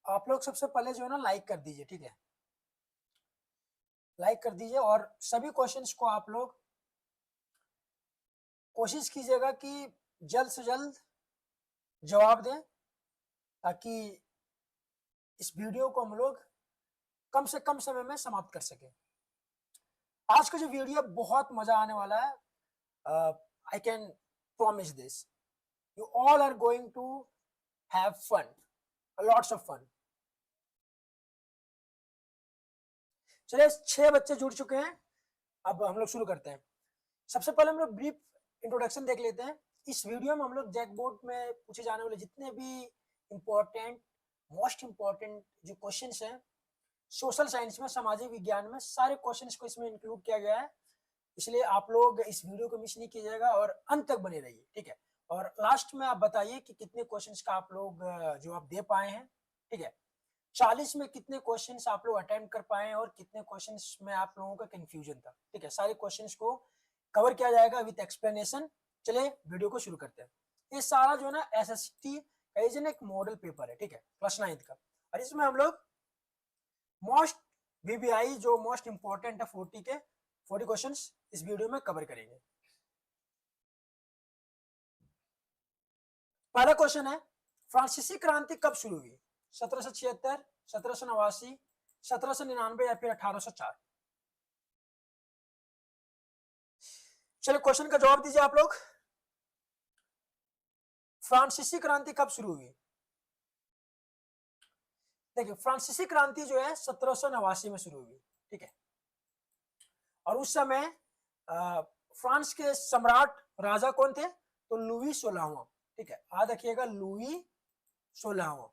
आप लोग सबसे पहले जो है ना लाइक कर दीजिए, ठीक है, लाइक कर दीजिए और सभी क्वेश्चंस को आप लोग कोशिश कीजिएगा कि जल्द से जल्द जवाब दें, ताकि इस वीडियो को हम लोग कम से कम समय में समाप्त कर सकें। आज का जो वीडियो बहुत मजा आने वाला है, I can promise this, you all are going to have fun, lots of fun. चलिए 6 बच्चे जुड़ चुके हैं, अब हम लोग शुरू करते हैं। सबसे पहले हम लोग ब्रीफ इंट्रोडक्शन देख लेते हैं। इस वीडियो में हम लोग जैक बोर्ड में पूछे जाने वाले जितने भी इंपॉर्टेंट, मोस्ट इंपॉर्टेंट जो क्वेश्चंस हैं सोशल साइंस में, सामाजिक विज्ञान में, सारे क्वेश्चंस को इसमें इंक्लूड किया गया है। इसलिए आप लोग इस वीडियो को मिस नहीं कीजिएगा और अंत तक बने रहिए, ठीक है। और लास्ट में आप बताइए कि कितने क्वेश्चंस का आप लोग जवाब दे पाए हैं, ठीक है। 40 में कितने क्वेश्चंस आप लोग अटेम्प्ट कर पाए और कितने क्वेश्चंस में आप लोगों का कंफ्यूजन था, ठीक है। सारे क्वेश्चंस को कवर किया जाएगा विद एक्सप्लेनेशन। चलिए वीडियो को शुरू करते हैं। ये सारा जो है ना एसएसटी का एक मॉडल पेपर है, ठीक है, क्लास 9 का, और इसमें हम लोग मोस्ट वीबीआई जो मोस्ट इंपॉर्टेंट है 40 क्वेश्चंस इस वीडियो में कवर करेंगे। पहला क्वेश्चन है, फ्रांसीसी क्रांति कब शुरू हुई? 1776, 1789, 1799 या फिर 1804? चलिए क्वेश्चन का जवाब दीजिए आप लोग। फ्रांसीसी क्रांति कब शुरू हुई? देखिए फ्रांसीसी क्रांति जो है 1789 में शुरू हुई, ठीक है। और उस समय फ्रांस के सम्राट राजा कौन थे? तो लुई 16वां, ठीक है, याद रखिएगा, लुई 16वां।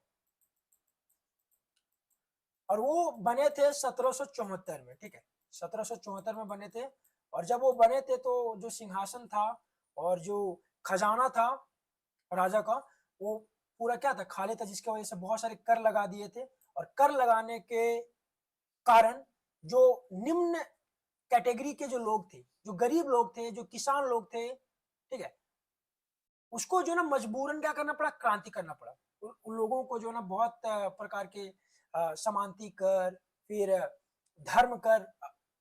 और वो बने थे 1774 में, ठीक है, 1774 में बने थे। और जब वो बने थे तो जो सिंहासन था और जो खजाना था राजा का, वो पूरा क्या था, खाली था, जिसकी वजह से बहुत सारे कर लगा दिए थे। और कर लगाने के कारण जो निम्न कैटेगरी के जो लोग थे, जो गरीब लोग थे, जो किसान लोग थे, ठीक है, उसको जो ना मजबूरन क्या करना पड़ा, क्रांति करना पड़ा। उन लोगों को जो ना बहुत प्रकार के समांती कर, फिर धर्म कर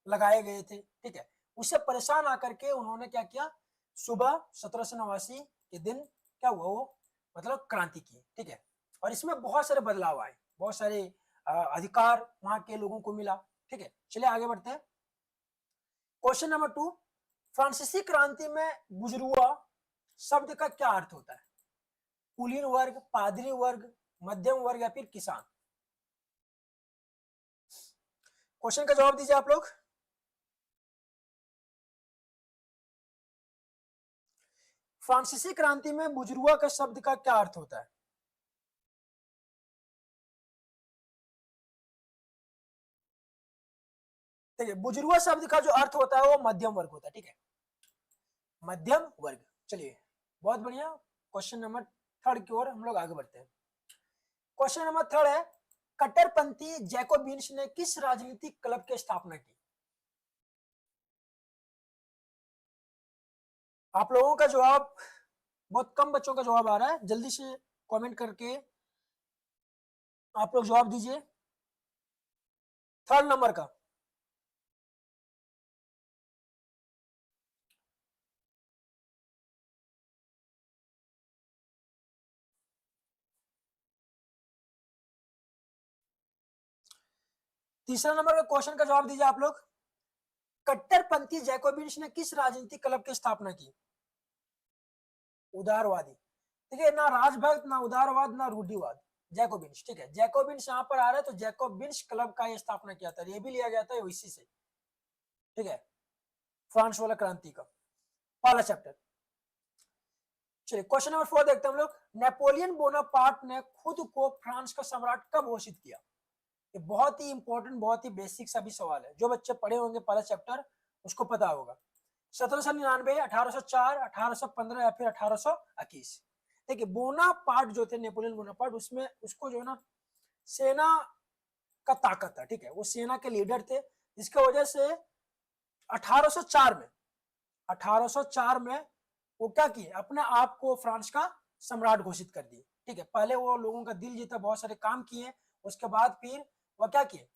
लगाए गए थे, ठीक है। उससे परेशान आकर के उन्होंने क्या किया, सुबह 1789 के दिन क्या हुआ, वो मतलब क्रांति की, ठीक है। और इसमें बहुत सारे बदलाव आए, बहुत सारे अधिकार वहां के लोगों को मिला, ठीक है। चलिए आगे बढ़ते हैं। क्वेश्चन नंबर 2, फ्रांसीसी क्रांति में बुजुर्गा शब्द का क्या अर्थ होता है? कुलीन वर्ग, पादरी वर्ग, मध्यम वर्ग या फिर किसान? क्वेश्चन का जवाब दीजिए आप लोग। फ्रांसीसी क्रांति में बुजुर्गा का शब्द का क्या अर्थ होता है? देखिए बुजुर्गा शब्द का जो अर्थ होता है वो मध्यम वर्ग होता है, ठीक है, मध्यम वर्ग। चलिए बहुत बढ़िया। क्वेश्चन नंबर 3 की ओर हम लोग आगे बढ़ते हैं। क्वेश्चन नंबर 3 है, कट्टरपंथी जैकोबिन्स ने किस राजनीतिक क्लब की स्थापना की? आप लोगों का जवाब, बहुत कम बच्चों का जवाब आ रहा है, जल्दी से कमेंट करके आप लोग जवाब दीजिए। 3 नंबर का। तीसरा नंबर का क्वेश्चन का जवाब दीजिए आप लोग। कट्टरपंथी जैकोबिन्स ने किस राजनीतिक क्लब की स्थापना की? उदारवादी। ठीक है, ना राजभक्त, ना उदारवाद, ना रूढ़िवाद, जैकोबिन्स, ठीक है। जैकोबिन्स यहाँ पर आ रहा है तो जैकोबिन्स क्लब का ये स्थापना किया था, ये भी लिया गया था इसी से, ठीक है, फ्रांस वाला क्रांति का पहला चैप्टर। चलिए क्वेश्चन नंबर 4 देखते हैं हम लोग। नेपोलियन बोनापार्ट ने खुद को फ्रांस का सम्राट कब घोषित किया? ये बहुत ही इंपॉर्टेंट, बहुत ही बेसिक सा भी सवाल है, जो बच्चे पढ़े होंगे पहला चैप्टर उसको पता होगा। 1799, 1804, 1815 या फिर 1821? देखिए बोनापार्ट जो थे, नेपोलियन बोनापार्ट, उसमें उसको जो है ना सेना का ताकत था, ठीक है, वो सेना के लीडर थे, जिसकी वजह से 1804 में 1804 में वो क्या किए, अपने आप को फ्रांस का सम्राट घोषित कर दिए, ठीक है। पहले वो लोगों का दिल जीता, बहुत सारे काम किए, उसके बाद फिर वह क्या किए,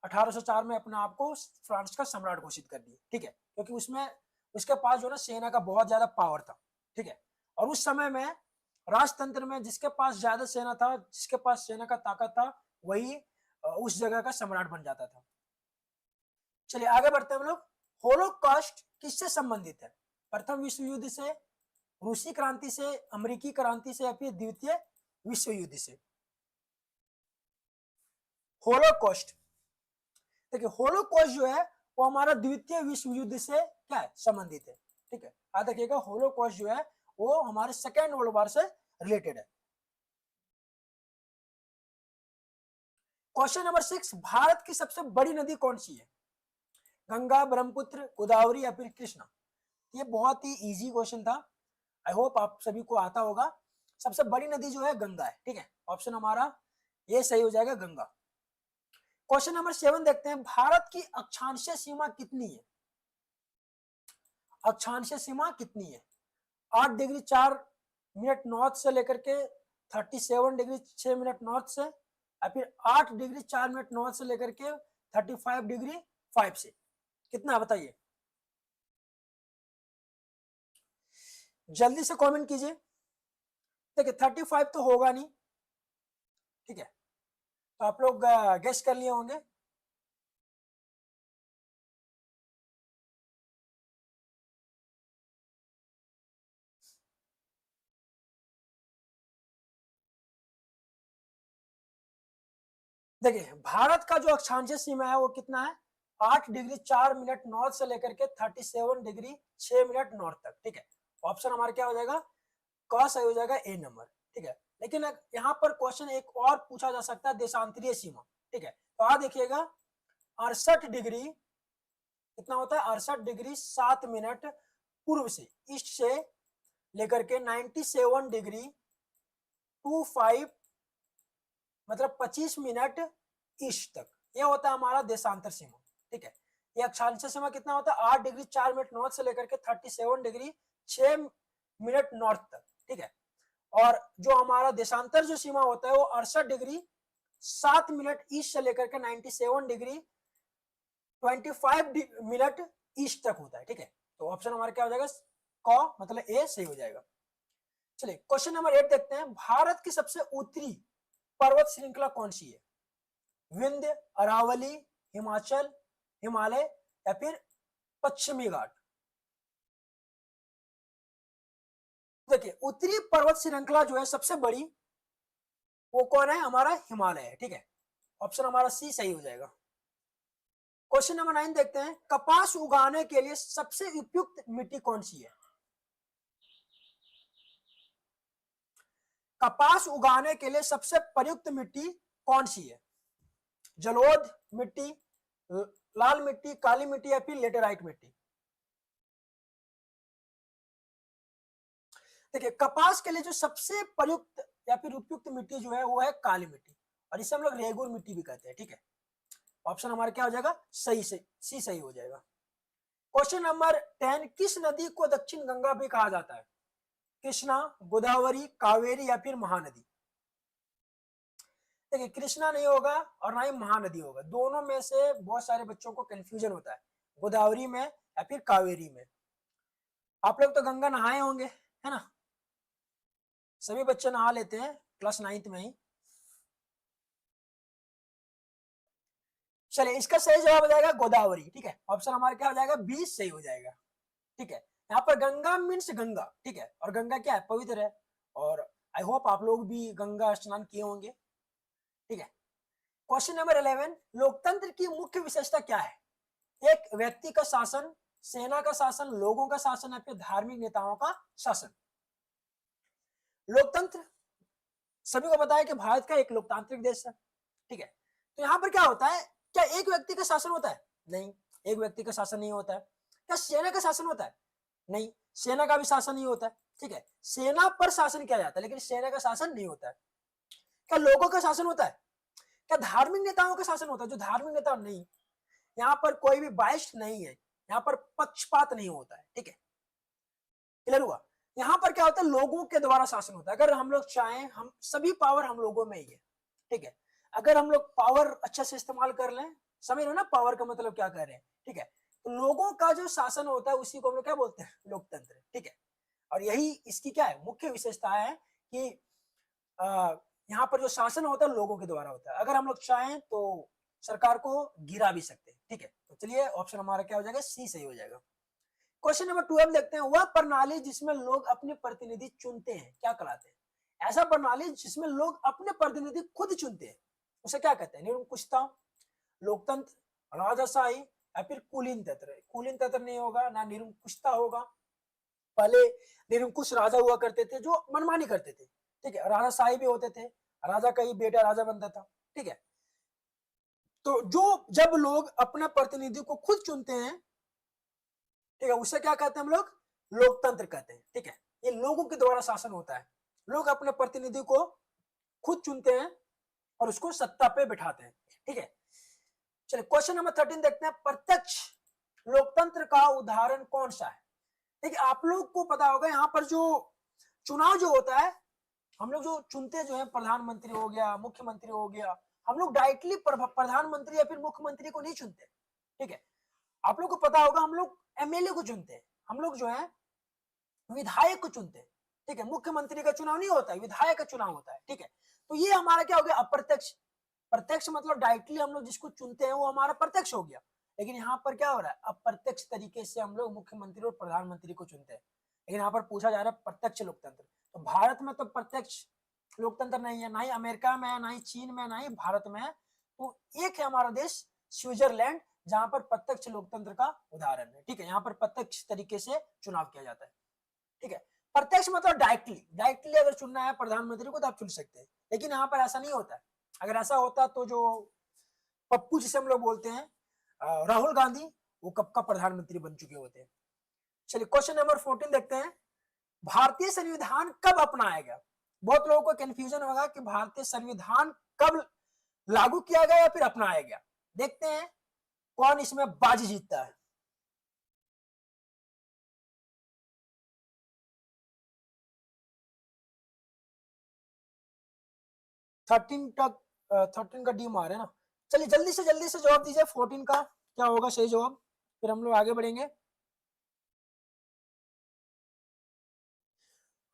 1804 में अपने आप को फ्रांस का सम्राट घोषित कर दिए, ठीक है, क्योंकि उसमें उसके पास जो ना सेना का बहुत ज्यादा पावर था, ठीक है। और उस समय में राजतंत्र में जिसके पास ज्यादा सेना था, जिसके पास सेना का ताकत था, वही उस जगह का सम्राट बन जाता था। चलिए आगे बढ़ते हैं हम लोग। होलोकॉस्ट किससे संबंधित है? प्रथम विश्व युद्ध से, रूसी क्रांति से, अमेरिकी क्रांति से, या फिर द्वितीय विश्व युद्ध से? होलोकॉस्ट, देखिए होलोकॉस्ट जो है वो हमारा द्वितीय विश्व युद्ध से क्या है, संबंधित है, ठीक है। याद रखिएगा होलोकॉस्ट जो है वो हमारे सेकेंड वर्ल्ड वॉर से रिलेटेड है। क्वेश्चन नंबर 6, भारत की सबसे बड़ी नदी कौन सी है? गंगा, ब्रह्मपुत्र, गोदावरी या फिर कृष्णा? ये बहुत ही इजी क्वेश्चन था, आई होप आप सभी को आता होगा। सबसे बड़ी नदी जो है गंगा है, ठीक है। ऑप्शन हमारा ये सही हो जाएगा, गंगा। क्वेश्चन नंबर 7 देखते हैं, भारत की अक्षांशीय सीमा कितनी है? अक्षांशीय सीमा कितनी है? 8 डिग्री 4 मिनट नॉर्थ से लेकर के 37 डिग्री 6 मिनट नॉर्थ से, या फिर 8 डिग्री 4 मिनट नॉर्थ से लेकर के 35 डिग्री 5 से, कितना बताइए? जल्दी से कमेंट कीजिए। देखिए 35 तो होगा नहीं, ठीक है, तो आप लोग गेस कर लिए होंगे। देखिए भारत का जो अक्षांशीय सीमा है वो कितना है, 8 डिग्री 4 मिनट नॉर्थ से लेकर के 37 डिग्री 6 मिनट नॉर्थ तक, ठीक है। ऑप्शन हमारा क्या हो जाएगा, क सही हो जाएगा, ए नंबर, ठीक है। लेकिन यहाँ पर क्वेश्चन एक और पूछा जा सकता है, देशांतरीय सीमा, ठीक है। तो आ देखिएगा 68 डिग्री कितना होता है, 68 डिग्री 7 मिनट पूर्व से, ईस्ट से लेकर के 97 डिग्री 25 मतलब 25 मिनट ईस्ट तक, ये होता है हमारा देशांतर सीमा, ठीक है। ये अक्षांशीय सीमा कितना होता है, 8 डिग्री 4 मिनट नॉर्थ से लेकर के 37 डिग्री 6 मिनट नॉर्थ तक, ठीक है। और जो हमारा देशांतर जो सीमा होता है वो 68 डिग्री 7 मिनट ईस्ट से लेकर के 97 डिग्री 25 मिनट ईस्ट तक होता है, ठीक है। तो ऑप्शन हमारा क्या हो जाएगा, क मतलब ए सही हो जाएगा। चलिए क्वेश्चन नंबर 8 देखते हैं, भारत की सबसे उत्तरी पर्वत श्रृंखला कौन सी है? विंध्य, अरावली, हिमाचल, हिमालय या फिर पश्चिमी घाट? देखिए उत्तरी पर्वत श्रृंखला जो है सबसे बड़ी वो कौन है, हमारा हिमालय है, ठीक है। ऑप्शन हमारा सी सही हो जाएगा। क्वेश्चन नंबर 9 देखते हैं, कपास उगाने के लिए सबसे उपयुक्त मिट्टी कौन सी है? कपास उगाने के लिए सबसे प्रयुक्त मिट्टी कौन सी है? जलोढ़ मिट्टी, लाल मिट्टी, काली मिट्टी या फिर लेटेराइट मिट्टी? देखिए कपास के लिए जो सबसे प्रयुक्त या फिर उपयुक्त मिट्टी जो है वो है काली मिट्टी, और इसे हम लोग रेगुर मिट्टी भी कहते हैं, ठीक है। ऑप्शन हमारा क्या हो जाएगा, सही से सी सही हो जाएगा। क्वेश्चन नंबर 10, किस नदी को दक्षिण गंगा भी कहा जाता है? कृष्णा, गोदावरी, कावेरी या फिर महानदी? देखिए कृष्णा नहीं होगा और ना ही महानदी होगा, दोनों में से बहुत सारे बच्चों को कंफ्यूजन होता है, गोदावरी में या फिर कावेरी में। आप लोग तो गंगा नहाए होंगे, है ना, सभी बच्चे नहा लेते हैं क्लास 9th में ही। चलिए इसका सही जवाब हो जाएगा गोदावरी, ठीक है। ऑप्शन हमारा क्या हो जाएगा, 20 सही हो जाएगा, ठीक है। यहाँ पर गंगा मीन्स गंगा, ठीक है, और गंगा क्या है, पवित्र है, और आई होप आप लोग भी गंगा स्नान किए होंगे, ठीक है। क्वेश्चन नंबर 11, लोकतंत्र की मुख्य विशेषता क्या है? एक व्यक्ति का शासन, सेना का शासन, लोगों का शासन या फिर धार्मिक नेताओं का शासन? लोकतंत्र सभी को पता है कि भारत का एक लोकतांत्रिक देश है, ठीक है। तो यहाँ पर क्या होता है, क्या एक व्यक्ति का शासन होता है? नहीं, एक व्यक्ति का शासन नहीं होता है। क्या सेना का शासन होता है? नहीं, सेना का भी शासन नहीं होता है, ठीक है। सेना पर शासन किया जाता है लेकिन सेना का शासन नहीं होता है। क्या लोगों का शासन होता है? क्या धार्मिक नेताओं का शासन होता है? जो धार्मिक नेता नहीं, यहाँ पर कोई भी बाइस्ड नहीं है, यहाँ पर पक्षपात नहीं होता है, ठीक है। क्लियर हुआ? यहाँ पर क्या होता है, लोगों के द्वारा शासन होता है। अगर हम लोग चाहें, हम सभी पावर हम लोगों में ही है, ठीक है। अगर हम लोग पावर अच्छा से इस्तेमाल कर लें, समझ लो ना पावर का मतलब क्या कर रहे हैं, ठीक है। तो लोगों का जो शासन होता है उसी को हम लोग क्या बोलते हैं, लोकतंत्र, ठीक है। और यही इसकी क्या है, मुख्य विशेषता है कि यहाँ पर जो शासन होता है लोगों के द्वारा होता है। अगर हम लोग चाहें तो सरकार को गिरा भी सकते हैं, ठीक है। तो चलिए ऑप्शन हमारा क्या हो जाएगा, सी सही हो जाएगा। क्वेश्चन नंबर 12 देखते हैं, वह प्रणाली जिसमें लोग अपने प्रतिनिधि चुनते हैं क्या कहलाते हैं। ऐसा प्रणाली जिसमें लोग अपने प्रतिनिधि खुद चुनते हैं उसे क्या कहते हैं, निरंकुशता, लोकतंत्र, राजाशाही या फिर कुलीन तंत्र। कुलीन तंत्र नहीं होगा ना, निरंकुशता होगा। पहले निरंकुश राजा हुआ करते थे जो मनमानी करते थे, ठीक है। राजाशाही भी होते थे, राजा का ही बेटा राजा बनता था, ठीक है। तो जो जब लोग अपने प्रतिनिधि को खुद चुनते हैं, ठीक है, उसे क्या कहते हैं हम लोग, लोकतंत्र कहते हैं, ठीक है। ये लोगों के द्वारा शासन होता है, लोग अपने प्रतिनिधि को खुद चुनते हैं और उसको सत्ता पे बिठाते हैं, ठीक है। चलिए क्वेश्चन नंबर 13 देखते हैं, प्रत्यक्ष लोकतंत्र का उदाहरण कौन सा है। देखिए आप लोग को पता होगा यहाँ पर जो चुनाव जो होता है, हम लोग जो चुनते जो है, प्रधानमंत्री हो गया, मुख्यमंत्री हो गया, हम लोग डायरेक्टली प्रधानमंत्री या फिर मुख्यमंत्री को नहीं चुनते, ठीक है। आप लोग को पता होगा हम लोग एमएलए को चुनते हैं, हम लोग जो है विधायक को चुनते हैं, ठीक है। मुख्यमंत्री का चुनाव नहीं होता है, विधायक का चुनाव होता है, ठीक है। तो ये हमारा क्या हो गया, अप्रत्यक्ष। प्रत्यक्ष मतलब डायरेक्टली हम लोग जिसको चुनते हैं वो हमारा प्रत्यक्ष हो गया। लेकिन यहाँ पर क्या हो रहा है, अप्रत्यक्ष तरीके से हम लोग मुख्यमंत्री और प्रधानमंत्री को चुनते हैं। लेकिन यहाँ पर पूछा जा रहा है प्रत्यक्ष लोकतंत्र। तो भारत में तो प्रत्यक्ष लोकतंत्र नहीं है, ना ही अमेरिका में है, ना ही चीन में, ना ही भारत में है। तो एक है हमारा देश स्विट्जरलैंड, जहां पर प्रत्यक्ष लोकतंत्र का उदाहरण है, ठीक है। यहाँ पर प्रत्यक्ष तरीके से चुनाव किया जाता है, ठीक है। प्रत्यक्ष मतलब डायरेक्टली, डायरेक्टली अगर चुनना है प्रधानमंत्री को तो आप चुन सकते हैं, लेकिन यहाँ पर ऐसा नहीं होता है। अगर ऐसा होता तो जो पप्पू जिसे हम लोग बोलते हैं, राहुल गांधी, वो कब का प्रधानमंत्री बन चुके होते हैं। चलिए क्वेश्चन नंबर 14 देखते हैं, भारतीय संविधान कब अपनाया गया। बहुत लोगों को कंफ्यूजन होगा कि भारतीय संविधान कब लागू किया गया या फिर अपनाया गया। देखते हैं कौन इसमें बाजी जीतता है। थर्टीन का डी मार है ना। चलिए जल्दी से जवाब दीजिए, 14 का क्या होगा सही जवाब, फिर हम लोग आगे बढ़ेंगे।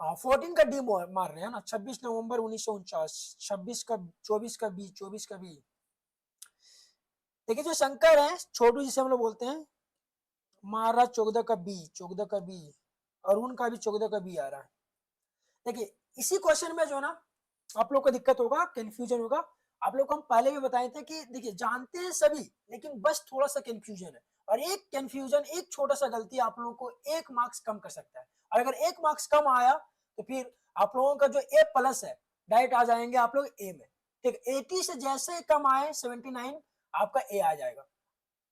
14 का डी मार रहे हैं ना, 26 नवंबर 1949, 26 का 24 का बी। देखिए जो शंकर है, छोटू जिसे हम लोग बोलते हैं, मार रहा 14 का बी। अरुण का भी 14 का बी आ रहा है। देखिए इसी क्वेश्चन में जो ना आप लोग को दिक्कत होगा, कंफ्यूजन होगा। आप लोग को हम पहले भी बताए थे कि देखिए जानते हैं सभी, लेकिन बस थोड़ा सा कंफ्यूजन है। और एक कंफ्यूजन, एक छोटा सा गलती आप लोगों को 1 मार्क्स कम कर सकता है। और अगर 1 मार्क्स कम आया तो फिर आप लोगों का जो A+ है डायरेक्ट आ जाएंगे आप लोग A में, ठीक। 80 से जैसे कम आए 79 आपका A आ जाएगा,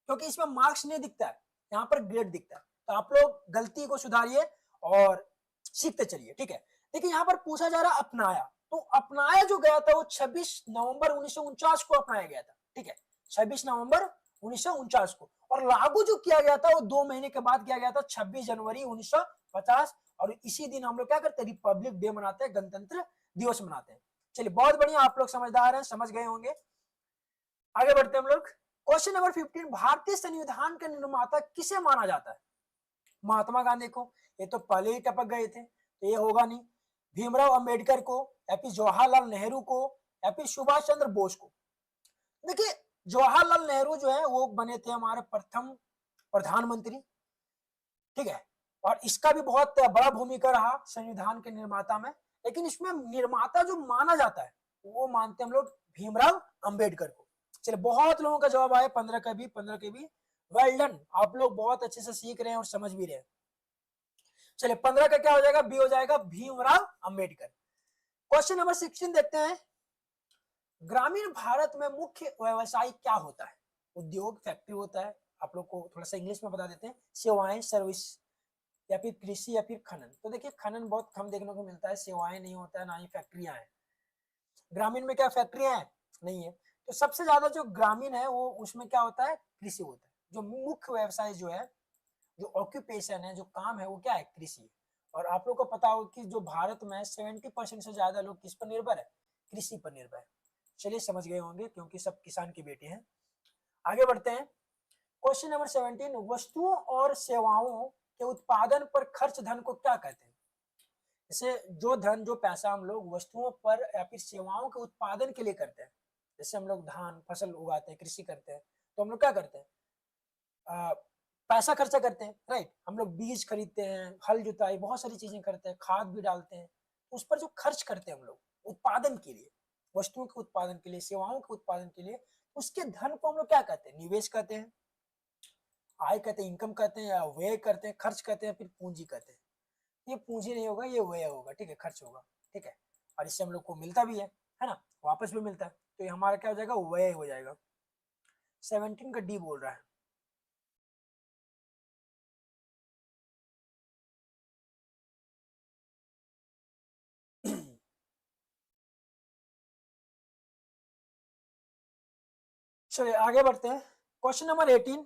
क्योंकि इसमें मार्क्स नहीं दिखता है, यहाँ पर ग्रेड दिखता है। तो आप लोग गलती को सुधारिए और सीखते चलिए, ठीक है। देखिए यहाँ पर पूछा जा रहा अपनाया, तो अपनाया जो गया था वो 26 नवंबर 1949 को अपनाया गया था, ठीक है। 26 नवंबर 1949 को। और लागू जो किया गया था वो 2 महीने के बाद किया गया था, 26 जनवरी 1950। और इसी दिन हम लोग क्या करते हैं, रिपब्लिक डे मनाते हैं, गणतंत्र दिवस मनाते हैं। चलिए बहुत बढ़िया, आप लोग समझदार हैं, समझ गए होंगे। आगे बढ़ते हैं हम लोग। क्वेश्चन नंबर 15, भारतीय संविधान के निर्माता किसे माना जाता है। महात्मा गांधी को, ये तो पहले ही टपक गए थे तो ये होगा नहीं। भीमराव अंबेडकर को, या फिर जवाहरलाल नेहरू को, या फिर सुभाष चंद्र बोस को। देखिए जवाहरलाल नेहरू जो है वो बने थे हमारे प्रथम प्रधानमंत्री, ठीक है। और इसका भी बहुत बड़ा भूमिका रहा संविधान के निर्माता में। लेकिन इसमें निर्माता जो माना जाता है वो मानते हैं हम लोग भीमराव अंबेडकर को। चलिए बहुत लोगों का जवाब आया, 15 का भी। वेल डन, आप लोग बहुत अच्छे से सीख रहे हैं और समझ भी रहे हैं। चलिए 15 का क्या हो जाएगा, बी हो जाएगा, भीमराव अंबेडकर। क्वेश्चन नंबर 16 देखते हैं, ग्रामीण भारत में मुख्य व्यवसाय क्या होता है। उद्योग, फैक्ट्री होता है। आप लोग को थोड़ा सा इंग्लिश में बता देते हैं, सेवाएं, सर्विस, या फिर कृषि, या फिर खनन। तो देखिए खनन बहुत कम देखने को मिलता है, सेवाएं नहीं होता है, ना ही फैक्ट्रियां हैं। ग्रामीण में क्या फैक्ट्रियां हैं, नहीं है। तो सबसे ज्यादा जो ग्रामीण है वो उसमें क्या होता है, कृषि होता है। जो मुख्य व्यवसाय जो है, जो ऑक्यूपेशन है, जो काम है, वो क्या है, कृषि। और आप लोग को पता होगा कि जो भारत में 70% से ज्यादा लोग किस पर निर्भर है, कृषि पर निर्भर है। चलिए समझ गए होंगे क्योंकि सब किसान के बेटे हैं। आगे बढ़ते हैं। क्वेश्चन नंबर 17, वस्तुओं और सेवाओं के उत्पादन पर खर्च धन को क्या कहते हैं? जैसे जो धन, जो पैसा हम लोग वस्तुओं पर या फिर सेवाओं के उत्पादन के लिए करते हैं, जैसे हम लोग धान फसल उगाते हैं, कृषि करते हैं, तो हम लोग क्या करते हैं? पैसा खर्चा करते हैं, राइट। हम लोग बीज खरीदते हैं, हल जुताई, बहुत सारी चीजें करते हैं, खाद भी डालते हैं, उस पर जो खर्च करते हैं हम लोग उत्पादन के लिए, वस्तुओं के उत्पादन के लिए, सेवाओं के उत्पादन के लिए, उसके धन को हम लोग क्या कहते हैं? निवेश कहते हैं, आय कहते हैं, इनकम कहते हैं, या व्यय करते हैं, खर्च कहते हैं, फिर पूंजी कहते हैं। ये पूंजी नहीं होगा, ये व्यय होगा, ठीक है, खर्च होगा, ठीक है। और इससे हम लोग को मिलता भी है ना, वापस भी मिलता है, तो ये हमारा क्या हो जाएगा? व्यय हो जाएगा। 17 का डी बोल रहा है। चलिए आगे बढ़ते हैं। क्वेश्चन नंबर 18,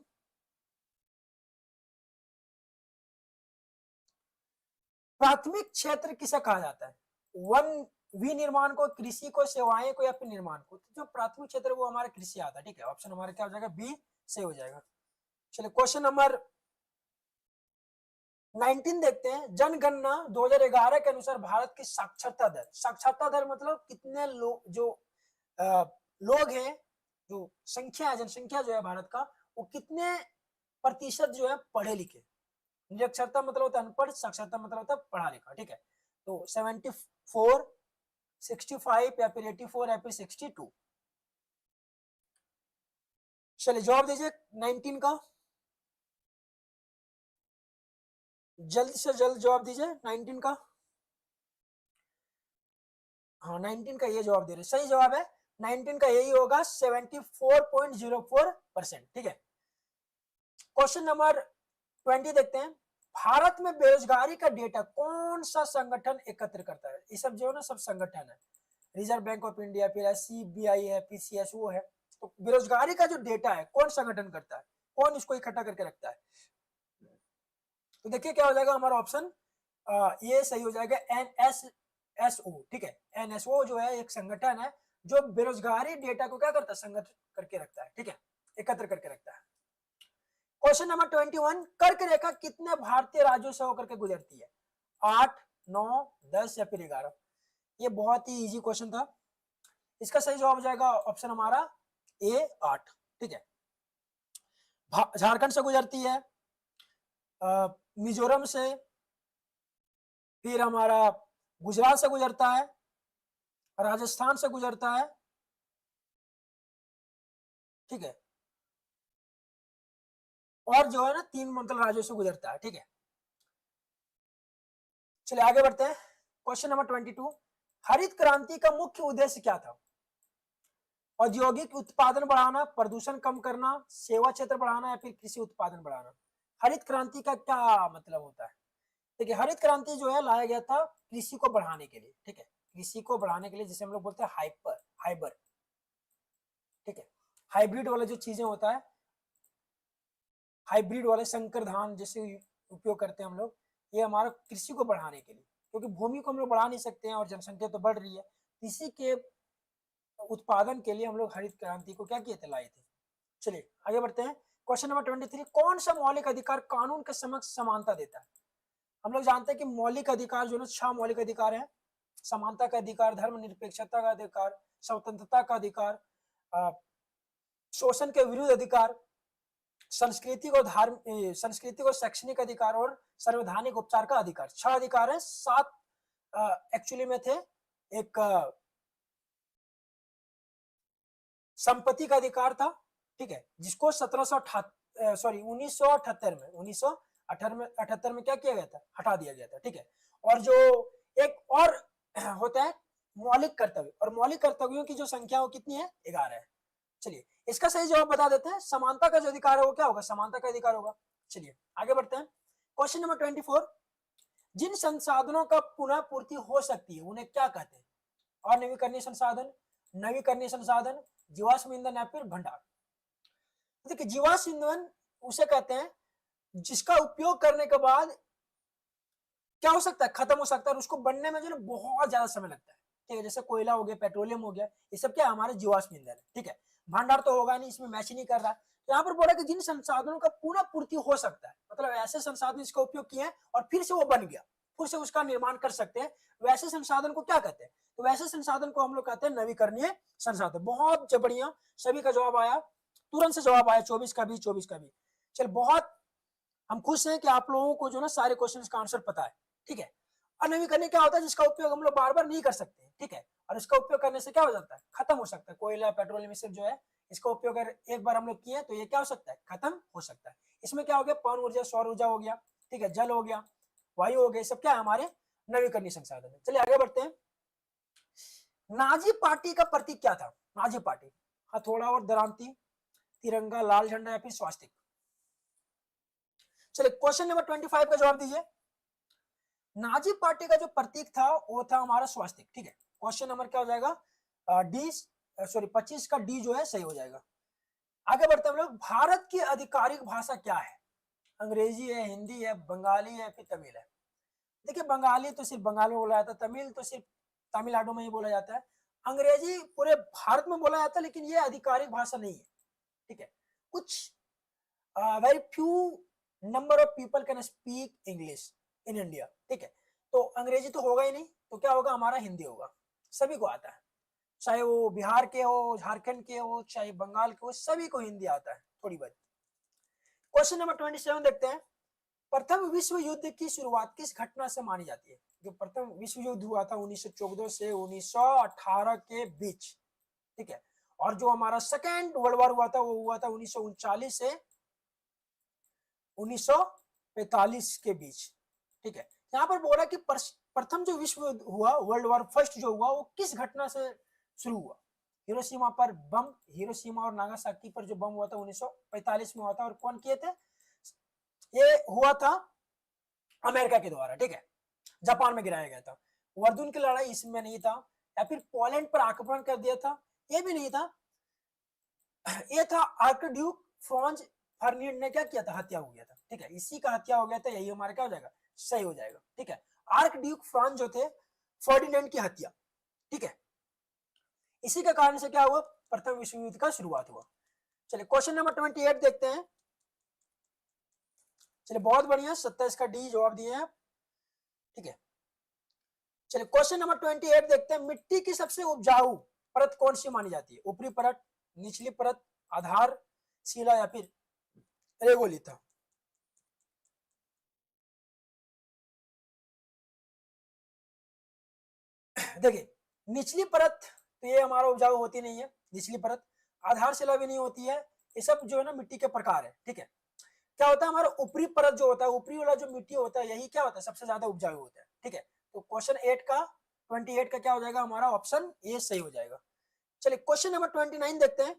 प्राथमिक क्षेत्र किसे कहा जाता है? वन विनिर्माण को, कृषि को, सेवाएं को, या फिर निर्माण को? तो जो प्राथमिक क्षेत्र वो हमारा कृषि आता है, ठीक है। ऑप्शन हमारा क्या हो जाएगा? बी से हो जाएगा। चलिए क्वेश्चन नंबर 19 देखते हैं। जनगणना 2011 के अनुसार भारत की साक्षरता दर, साक्षरता दर मतलब कितने लोग, जो लोग हैं, जो संख्या, जनसंख्या जो है भारत का, वो कितने प्रतिशत जो है पढ़े लिखे। निरक्षरता मतलब होता है अनपढ़, साक्षरता मतलब होता है पढ़ा लिखा, ठीक है। तो 74, 65 या फिर 84 या फिर 62? चलिए जवाब दीजिए 19 का, जल्द से जल्द जवाब दीजिए 19 का। हाँ 19 का ये जवाब दे रहे, सही जवाब है 19 का, यही होगा 74.04%, ठीक है। क्वेश्चन नंबर 20 देखते हैं। भारत में बेरोजगारी का डेटा कौन सा संगठन एकत्र करता है? ये सब जो है ना, सब संगठन है, रिजर्व बैंक ऑफ इंडिया, फिर सीबीआई है, पीसीएस वो है। तो बेरोजगारी का जो डेटा है कौन संगठन करता है, कौन इसको इकट्ठा करके रखता है? तो देखिए क्या हो जाएगा हमारा ऑप्शन, ये सही हो जाएगा, एनएसएसओ, ठीक है। एनएसओ जो है एक संगठन है जो बेरोजगारी डेटा को क्या करता है? संगठित करके रखता है, ठीक है, एकत्र करके रखता है। क्वेश्चन नंबर 21, कर्क रेखा कितने भारतीय राज्यों से होकर के गुजरती है? 8, 9, 10 या फिर 11? ये बहुत ही इजी क्वेश्चन था। इसका सही जवाब हो जाएगा ऑप्शन हमारा ए 8, ठीक है। झारखंड से गुजरती है, मिजोरम से, फिर हमारा गुजरात से गुजरता है, राजस्थान से गुजरता है, ठीक है, और जो है ना 3 मतलब राज्यों से गुजरता है, ठीक है। चलिए आगे बढ़ते हैं। क्वेश्चन नंबर 22, हरित क्रांति का मुख्य उद्देश्य क्या था? औद्योगिक उत्पादन बढ़ाना, प्रदूषण कम करना, सेवा क्षेत्र बढ़ाना, या फिर कृषि उत्पादन बढ़ाना? हरित क्रांति का क्या मतलब होता है? देखिए हरित क्रांति जो है लाया गया था कृषि को बढ़ाने के लिए, ठीक है, कृषि को बढ़ाने के लिए, जिसे हम लोग बोलते हैं हाइबर, ठीक है। हाइब्रिड वाला जो चीजें होता है, हाइब्रिड वाले संकर धान जैसे उपयोग करते हैं हम लोग, ये हमारा कृषि को बढ़ाने के लिए, क्योंकि भूमि को हम लोग बढ़ा नहीं सकते हैं और जनसंख्या तो बढ़ रही है, इसी के उत्पादन के लिए हम लोग हरित क्रांति को क्या किए थे? लाए थे। चलिए आगे बढ़ते हैं। क्वेश्चन नंबर 23, कौन सा मौलिक अधिकार कानून के समक्ष समानता देता है? हम लोग जानते हैं कि मौलिक अधिकार जो है 6 मौलिक अधिकार है। समानता का अधिकार, धर्मनिरपेक्षता का अधिकार, स्वतंत्रता का अधिकार, शोषण के विरुद्ध अधिकार, संस्कृति को शैक्षणिक अधिकार, और संवैधानिक उपचार का अधिकार। 6 अधिकार है, 7 एक्चुअली में थे। एक संपत्ति का अधिकार था, ठीक है, जिसको 1978 में क्या किया गया था? हटा दिया गया था, ठीक है। और जो एक और होता है मौलिक कर्तव्य, और मौलिक कर्तव्यों की जो संख्या वो कितनी है? 11 है। चलिए इसका सही जवाब बता देते हैं। समानता का जो अधिकार है वो क्या होगा? समानता का अधिकार होगा। चलिए आगे बढ़ते हैं। क्वेश्चन नंबर 24, जिन संसाधनों का पुनः पूर्ति हो सकती है उन्हें क्या कहते हैं? अनवीकरणीय संसाधन, नवीकरणीय संसाधन, जीवाश्म ईंधन, या फिर भंडार? देखिए जीवाश्म ईंधन उसे कहते हैं जिसका उपयोग करने के बाद क्या हो सकता है? खत्म हो सकता है, और उसको बनने में जो है बहुत ज्यादा समय लगता है, ठीक है, जैसे कोयला हो गया, पेट्रोलियम हो गया, ये सब क्या है, हमारे जीवाश्म ईंधन है। ठीक है, भंडार तो होगा नहीं, इसमें मैच ही नहीं कर रहा है। तो यहाँ पर बोला कि जिन संसाधनों का पुनः पूर्ति हो सकता है, मतलब ऐसे संसाधन इसका उपयोग किए और फिर से वो बन गया, फिर से उसका निर्माण कर सकते हैं, वैसे संसाधन को क्या कहते हैं? तो वैसे संसाधन को हम लोग कहते हैं नवीकरणीय संसाधन। बहुत बढ़िया, सभी का जवाब आया, तुरंत से जवाब आया, 24 का भी, 24 का भी। चल, बहुत हम खुश हैं कि आप लोगों को जो ना सारे क्वेश्चन का आंसर पता है। ठीक है, अनवीकरणीय क्या होता है? जिसका उपयोग हम लोग बार बार नहीं कर सकते। ठीक है, और इसका उपयोग करने से क्या हो जाता है? खत्म हो सकता है। कोयला, पेट्रोलियम सब जो है, इसका उपयोग अगर एक बार हम लोग किए तो ये क्या हो सकता है? खत्म हो सकता है। इसमें क्या हो गया? पवन ऊर्जा, सौर ऊर्जा हो गया, ठीक है, जल हो गया, वायु हो गया, सब क्या है? हमारे नवीकरणीय संसाधन है। चलिए आगे बढ़ते हैं। नाजी पार्टी का प्रतीक क्या था? नाजी पार्टी, हथौड़ा और दरांती, तिरंगा, लाल झंडा या फिर स्वास्तिक? चलिए क्वेश्चन नंबर 25 का जवाब दीजिए। नाजी पार्टी का जो प्रतीक था वो था हमारा स्वास्तिक। ठीक है, क्वेश्चन नंबर क्या हो जाएगा? डी, सॉरी 25 का डी जो है सही हो जाएगा। आगे बढ़ते हैं हम लोग। भारत की आधिकारिक भाषा क्या है? अंग्रेजी है, हिंदी है, बंगाली है, फिर तमिल है? देखिए, बंगाली तो सिर्फ बंगाल में बोला जाता है, तमिल तो सिर्फ तमिलनाडु में ही बोला जाता है, अंग्रेजी पूरे भारत में बोला जाता है, लेकिन ये आधिकारिक भाषा नहीं है। ठीक है, कुछ very few number of people can speak English in India. ठीक है, तो अंग्रेजी तो होगा ही नहीं, तो क्या होगा? हमारा हिंदी होगा। सभी को आता है, चाहे वो बिहार के हो, झारखंड के हो, चाहे बंगाल के हो, सभी को हिंदी आता है थोड़ी बहुत। क्वेश्चन नंबर 27 देखते हैं। प्रथम विश्व युद्ध की शुरुआत किस घटना से मानी जाती है? जो प्रथम विश्व युद्ध हुआ था 1914 से 1918 के बीच। ठीक है, और जो हमारा सेकेंड वर्ल्ड वॉर हुआ था वो हुआ था 1939 से 1945 के बीच। ठीक है, यहाँ पर बोला कि प्रथम जो विश्व युद्ध हुआ, वर्ल्ड वॉर फर्स्ट जो हुआ, वो किस घटना से शुरू हुआ? हिरोशिमा पर बम, हिरोशिमा और नागासाकी पर जो बम हुआ था 1945 में हुआ था, और कौन किए थे? ये हुआ था अमेरिका के द्वारा। ठीक है, जापान में गिराया गया था। वर्दुन की लड़ाई इसमें नहीं था, या फिर पोलैंड पर आक्रमण कर दिया था, ये भी नहीं था। ये था आर्कड्यूक फ्रांज फर्डिनेंड ने क्या किया था? हत्या हो गया था। ठीक है, इसी का हत्या हो गया था, यही हमारा क्या हो जाएगा? सही हो जाएगा। ठीक है, आर्कड्यूक फ्रांज जो थे, फर्डिनेंड की हत्या। ठीक है, इसी के कारण से क्या हुआ? प्रथम विश्व युद्ध का शुरुआत हुआ। चलिए क्वेश्चन नंबर 28 देखते हैं। चलिए बहुत बढ़िया, 27 का डी जवाब दिए हैं। ठीक है, चलिए क्वेश्चन नंबर 28 देखते हैं। मिट्टी की सबसे उपजाऊ परत कौन सी मानी जाती है? ऊपरी परत, निचली परत, आधार शिला या फिर रेगोलिथा? देखिए, निचली परत तो ये हमारा उपजाऊ होती नहीं है, निचली परत, आधार शिला भी नहीं होती है, ये सब जो है ना मिट्टी के प्रकार है। ठीक है, क्या होता है? हमारा ऊपरी परत जो होता है, ऊपरी वाला जो मिट्टी होता है, यही क्या होता है? सबसे ज्यादा उपजाऊ होता है। ठीक है, तो क्वेश्चन 28 का क्या हो जाएगा? हमारा ऑप्शन ए सही हो जाएगा। चलिए क्वेश्चन नंबर 29 देखते हैं।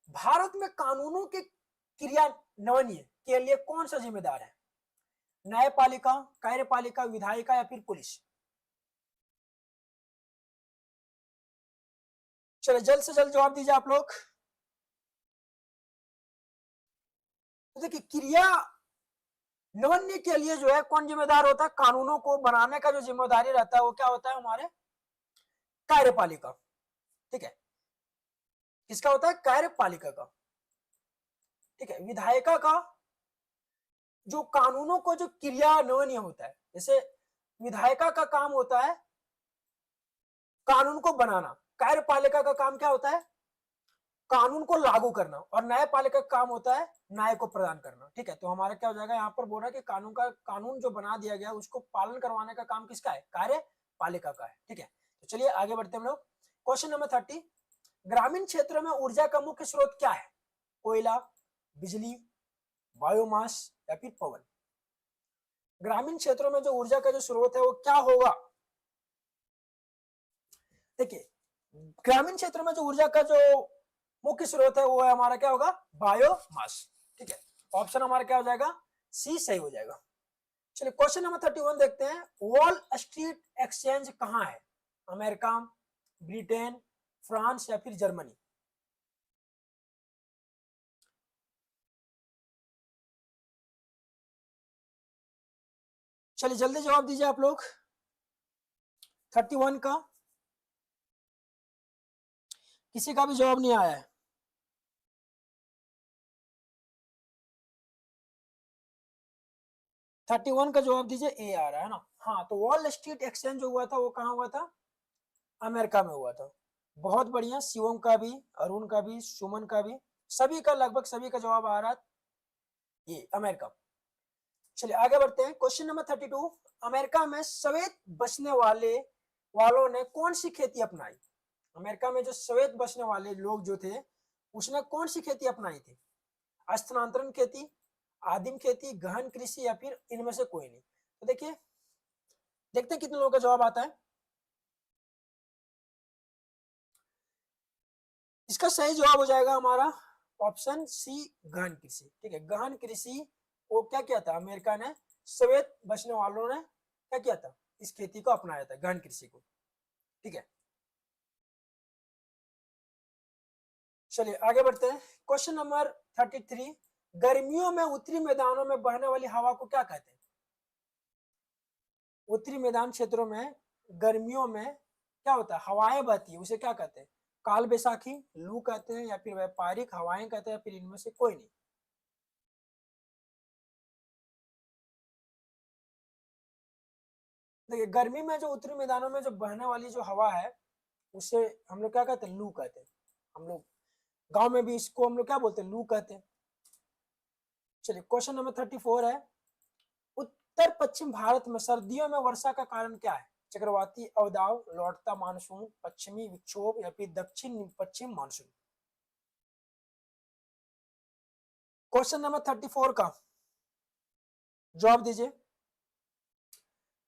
भारत में कानूनों के क्रियान्वयन के लिए कौन सा जिम्मेदार है? न्यायपालिका, कार्यपालिका, विधायिका या फिर पुलिस? चलिए जल्द से जल्द जवाब दीजिए आप लोग। तो देखिए, क्रियान्वयन के लिए जो है कौन जिम्मेदार होता है? कानूनों को बनाने का जो जिम्मेदारी रहता है वो क्या होता है? हमारे कार्यपालिका। ठीक है, किसका होता है? कार्यपालिका का। ठीक है, विधायिका का जो कानूनों को जो क्रियान्वयन होता है, जैसे विधायिका का काम होता है कानून को बनाना, कार्यपालिका का काम क्या होता है? कानून को लागू करना, और न्यायपालिका का काम होता है न्याय को प्रदान करना। ठीक है, तो हमारा क्या हो जाएगा? यहाँ पर बोल रहा है कि कानून जो बना दिया गया उसको पालन करवाने का काम किसका है? कार्यपालिका का है। ठीक है, तो चलिए आगे बढ़ते हैं हम लोग। Question number 30। ग्रामीण क्षेत्रों में ऊर्जा का मुख्य स्रोत क्या है? कोयला, बिजली, बायोमास या फिर पवन? ग्रामीण क्षेत्रों में जो ऊर्जा का जो स्रोत है वो क्या होगा? देखिए, ग्रामीण क्षेत्रों में जो ऊर्जा का जो मुख्य स्रोत है वो है हमारा क्या होगा? बायोमास। ठीक है, ऑप्शन हमारा क्या हो जाएगा? सी सही हो जाएगा। चलिए क्वेश्चन नंबर 31 देखते हैं। वॉल स्ट्रीट एक्सचेंज कहाँ है? अमेरिका, ब्रिटेन, फ्रांस या फिर जर्मनी? चलिए जल्दी जवाब दीजिए आप लोग 31 का। किसी का भी जवाब नहीं आया है? 31 का जवाब दीजिए, ए आ रहा है ना। हाँ, तो वॉल स्ट्रीट एक्सचेंज जो हुआ था वो कहाँ हुआ था? अमेरिका में हुआ था। बहुत बढ़िया, शिवम का भी, अरुण का भी, सुमन का भी, सभी का, लगभग सभी का जवाब आ रहा है ये अमेरिका। चलिए आगे बढ़ते हैं, क्वेश्चन नंबर 32। अमेरिका में श्वेत बसने वालों ने कौन सी खेती अपनाई? अमेरिका में जो श्वेत बसने वाले लोग जो थे, उसने कौन सी खेती अपनाई थी? स्थानांतरण खेती, आदिम खेती, गहन कृषि, या फिर इनमें से कोई नहीं? तो देखिए, देखते हैं कितने लोगों का जवाब आता है। इसका सही जवाब हो जाएगा हमारा ऑप्शन सी, गहन कृषि। ठीक है, गहन कृषि को क्या किया था अमेरिका ने, श्वेत बसने वालों ने क्या किया था, इस खेती को अपनाया था, गहन कृषि को। ठीक है, चलिए आगे बढ़ते हैं, क्वेश्चन नंबर 33। गर्मियों में उत्तरी मैदानों में बहने वाली हवा को क्या कहते हैं? उत्तरी मैदान क्षेत्रों में गर्मियों में क्या होता है, हवाएं बहती है, उसे क्या कहते हैं? काल बैसाखी, लू कहते हैं, या फिर व्यापारिक हवाएं कहते हैं, या फिर इनमें से कोई नहीं? देखिए, गर्मी में जो उत्तरी मैदानों में जो बहने वाली जो हवा है, उसे हम लोग क्या कहते हैं? लू कहते हैं। हम लोग गांव में भी इसको हम लोग क्या बोलते हैं? लू कहते हैं। चलिए क्वेश्चन नंबर 34 है, उत्तर पश्चिम भारत में सर्दियों में वर्षा का कारण क्या है? चक्रवाती अवदाव, लौटता मानसून, पश्चिमी विक्षोभ, या फिर दक्षिण पश्चिम मानसून? क्वेश्चन नंबर 34 का जवाब दीजिए।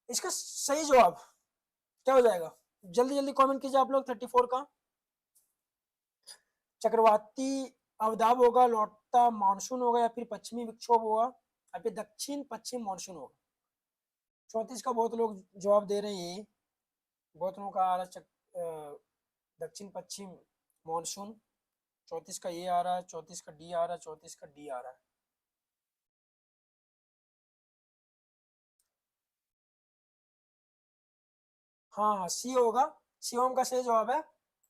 इसका सही जवाब क्या हो जाएगा? जल्दी जल्दी कमेंट कीजिए आप लोग। 34 का चक्रवाती अवदाब होगा, लौटता मानसून होगा, या फिर पश्चिमी विक्षोभ होगा, या फिर दक्षिण पश्चिम मानसून होगा? 34 का बहुत लोग जवाब दे रहे हैं, बहुत लोगों का आ रहा है दक्षिण पश्चिम मानसून। 34 का ये आ रहा है, 34 का डी आ रहा है, 34 का डी आ रहा है। हाँ हाँ, सी होगा, शिवम का सही जवाब है,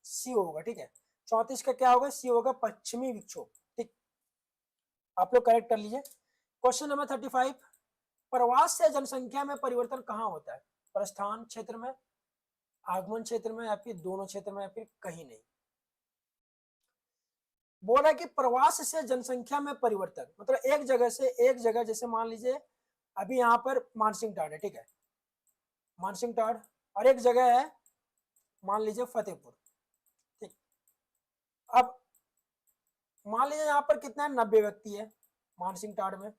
सी होगा। ठीक है, 34 का क्या होगा? सी होगा, पश्चिमी विक्षोभ। ठीक, आप लोग करेक्ट कर लीजिए। Question number 35। प्रवास से जनसंख्या में परिवर्तन कहाँ होता है? प्रस्थान क्षेत्र में, आगमन क्षेत्र में, या फिर दोनों क्षेत्र में, या फिर कहीं नहीं? बोल रहा है कि प्रवास से जनसंख्या में परिवर्तन मतलब एक जगह से एक जगह, जैसे मान लीजिए अभी यहाँ पर मानसिंह टाड़ है, ठीक है, मानसिंह टाड़, और एक जगह है मान लीजिए फतेहपुर। ठीक, अब मान लीजिए यहाँ पर कितना है, 90 व्यक्ति है मानसिंह टाड़ में,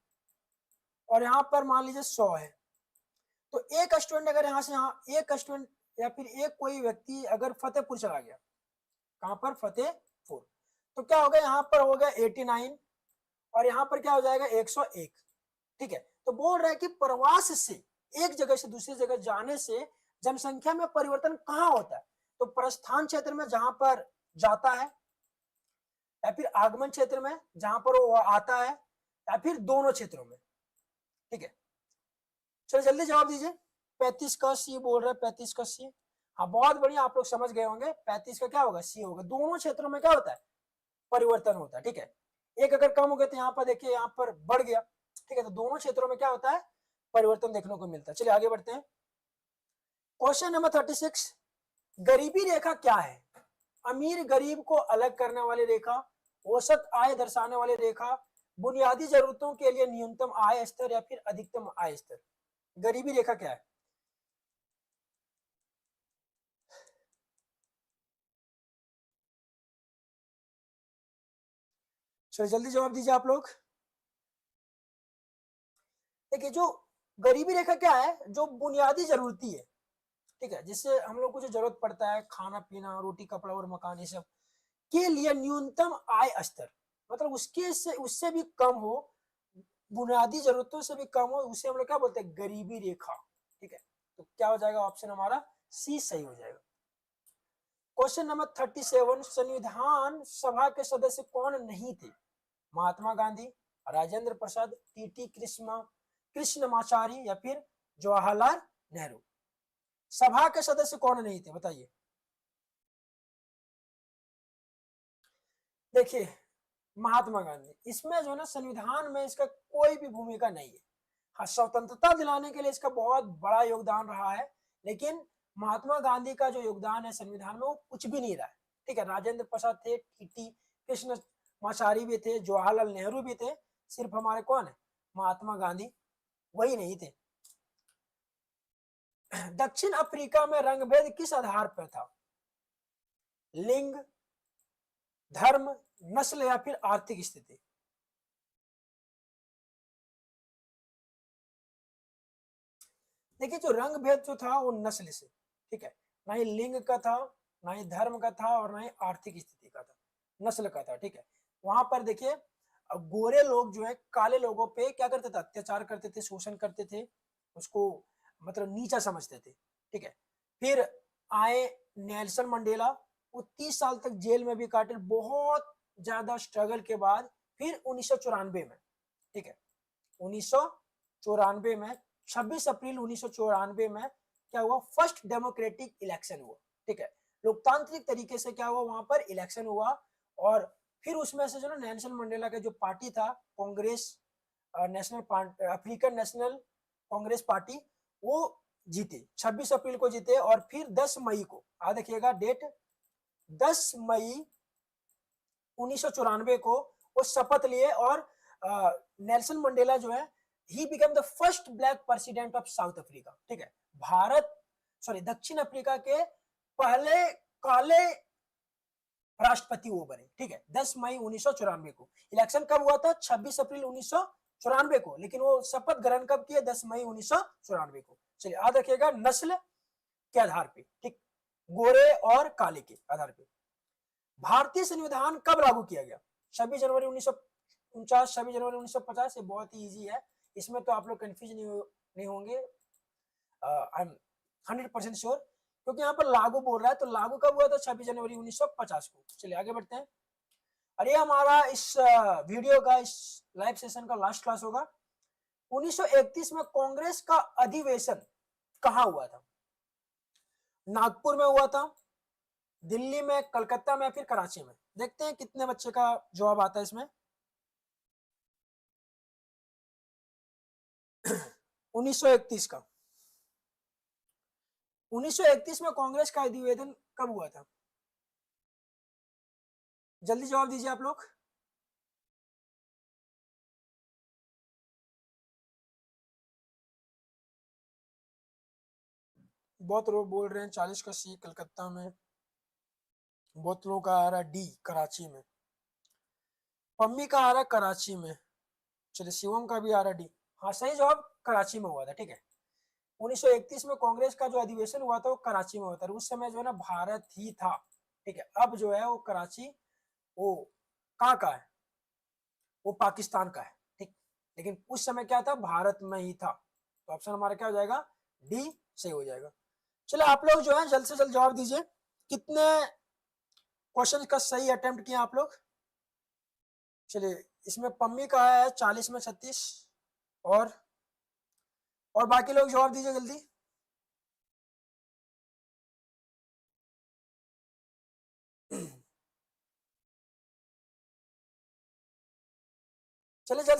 और यहाँ पर मान लीजिए 100 है। तो एक स्टूडेंट अगर यहाँ से यहाँ, एक स्टूडेंट या फिर एक कोई व्यक्ति अगर फतेहपुर चला गया, कहां पर? फतेहपुर, तो क्या होगा, यहाँ पर हो गया 89, और यहाँ पर क्या हो जाएगा? 101। ठीक है, तो बोल रहा है कि प्रवास से एक जगह से दूसरी जगह जाने से जनसंख्या में परिवर्तन कहाँ होता है? तो प्रस्थान क्षेत्र में जहां पर जाता है, या फिर आगमन क्षेत्र में जहां पर वो आता है, या फिर दोनों क्षेत्रों में? ठीक है, चलो जल्दी जवाब दीजिए। 35 का सी बोल रहा है, 35 का सी। हाँ बहुत बढ़िया, आप लोग समझ गए होंगे, 35 का क्या होगा? सी होगा। दोनों क्षेत्रों में क्या होता है? परिवर्तन होता है। ठीक है, एक अगर कम हो गया तो यहाँ पर देखिए, यहाँ पर बढ़ गया। ठीक है, तो दोनों क्षेत्रों में क्या होता है? परिवर्तन देखने को मिलता है। चलिए आगे बढ़ते हैं, क्वेश्चन नंबर 36। गरीबी रेखा क्या है? अमीर गरीब को अलग करने वाली रेखा, औसत आय दर्शाने वाली रेखा, बुनियादी जरूरतों के लिए न्यूनतम आय स्तर, या फिर अधिकतम आय स्तर? गरीबी रेखा क्या है? चलो जल्दी जवाब दीजिए आप लोग। देखिए, जो गरीबी रेखा क्या है? जो बुनियादी जरूरती है, ठीक है, जिससे हम लोग को जो जरूरत पड़ता है, खाना पीना, रोटी कपड़ा और मकान, ये सब के लिए न्यूनतम आय स्तर, मतलब उसके से उससे भी कम हो, बुनियादी जरूरतों से भी कम हो, उसे हम लोग क्या बोलते हैं? गरीबी रेखा। ठीक है, तो क्या हो जाएगा? ऑप्शन हमारा सी सही हो जाएगा। Question number 37। संविधान सभा के सदस्य कौन नहीं थे? महात्मा गांधी, राजेंद्र प्रसाद, टीटी कृष्णमाचारी, या फिर जवाहरलाल नेहरू? सभा के सदस्य कौन नहीं थे बताइए। देखिए महात्मा गांधी, इसमें जो है ना संविधान में इसका कोई भी भूमिका नहीं है। हाँ, स्वतंत्रता दिलाने के लिए इसका बहुत बड़ा योगदान रहा है, लेकिन महात्मा गांधी का जो योगदान है संविधान में वो कुछ भी नहीं रहा है। ठीक है, राजेंद्र प्रसाद थे, टीटी कृष्ण माचारी भी थे, जवाहरलाल नेहरू भी थे, सिर्फ हमारे कौन है, महात्मा गांधी, वही नहीं थे। दक्षिण अफ्रीका में रंगभेद किस आधार पर था? लिंग, धर्म, नस्ल या फिर आर्थिक स्थिति? देखिए जो रंग भेद जो था वो नस्ल से, ठीक है, ना ही लिंग का था, ना ही धर्म का था, और ना ही आर्थिक स्थिति का था, नस्ल का था। ठीक है, वहां पर देखिए गोरे लोग जो है काले लोगों पे क्या करते थे, अत्याचार करते थे, शोषण करते थे, उसको मतलब नीचा समझते थे। ठीक है, फिर आए नेल्सन मंडेला, वो 30 साल तक जेल में भी काटे, बहुत ज्यादा स्ट्रगल के बाद फिर 1994 में, ठीक है, 1994 में 26 अप्रैल 1994 में क्या हुआ, फर्स्ट डेमोक्रेटिक इलेक्शन हुआ। ठीक है, लोकतांत्रिक तरीके से क्या हुआ, वहां पर इलेक्शन हुआ, और फिर उसमें से जो ना नेल्सन मंडेला का जो पार्टी था, Congress national African national Congress party, वो जीते, 26 अप्रैल को जीते, और फिर 10 मई को, आ देखिएगा डेट, 10 मई 1994 को वो शपथ लिए, और नेल्सन मंडेला जो है, he become the first black president of south Africa. ठीक है, भारत सॉरी दक्षिण अफ्रीका के पहले काले राष्ट्रपति वो बने। ठीक है, 10 मई 1994 को। इलेक्शन कब हुआ था, 26 अप्रैल 1994 को, लेकिन वो शपथ ग्रहण कब किए, 10 मई 1994 को। चलिए याद रखिएगा, नस्ल के आधार पे, ठीक, गोरे और काले के आधार पे। भारतीय संविधान कब लागू किया गया? 26 जनवरी 1949, 26 जनवरी 1950। ये बहुत ही इजी है, इसमें तो आप लोग कंफ्यूज नहीं होंगे, आई एम 100% श्योर, क्योंकि यहाँ पर लागू बोल रहा है, तो लागू कब हुआ था, 26 जनवरी 1950 को। चलिए आगे बढ़ते हैं। अरे हमारा इस वीडियो का, इस लाइव सेशन का लास्ट क्लास होगा। 1931 में कांग्रेस का अधिवेशन कहाँ हुआ था? नागपुर में हुआ था, दिल्ली में, कलकत्ता में, फिर कराची में? देखते हैं कितने बच्चे का जवाब आता है इसमें। 1931 का, 1931 में कांग्रेस का अधिवेशन कब हुआ था? जल्दी जवाब दीजिए आप लोग। बहुत लोग बोल रहे हैं 40 का सी कलकत्ता में, बहुत लोगों का आ रहा है डी कराची में, पम्मी का आ रहा है कराची में, चलिए शिवम का भी आ रहा है डी। हाँ सही जवाब कराची में हुआ था। ठीक है, 1931 में कांग्रेस का जो अधिवेशन हुआ था वो कराची में हुआ था, उस समय जो है ना भारत ही था। ठीक है, अब जो है वो कराची, वो कहाँ का है, वो पाकिस्तान का है। ठीक, लेकिन उस समय क्या था, भारत में ही था, तो ऑप्शन हमारा क्या हो जाएगा, डी सही हो जाएगा। चलो आप लोग जो है जल्द से जल्द जवाब दीजिए, कितने क्वेश्चन का सही अटेम्प्ट किया आप लोग? चलिए इसमें पम्मी का है 40 में 36, और बाकी लोग जवाब दीजिए जल्दी। चलिए जल्द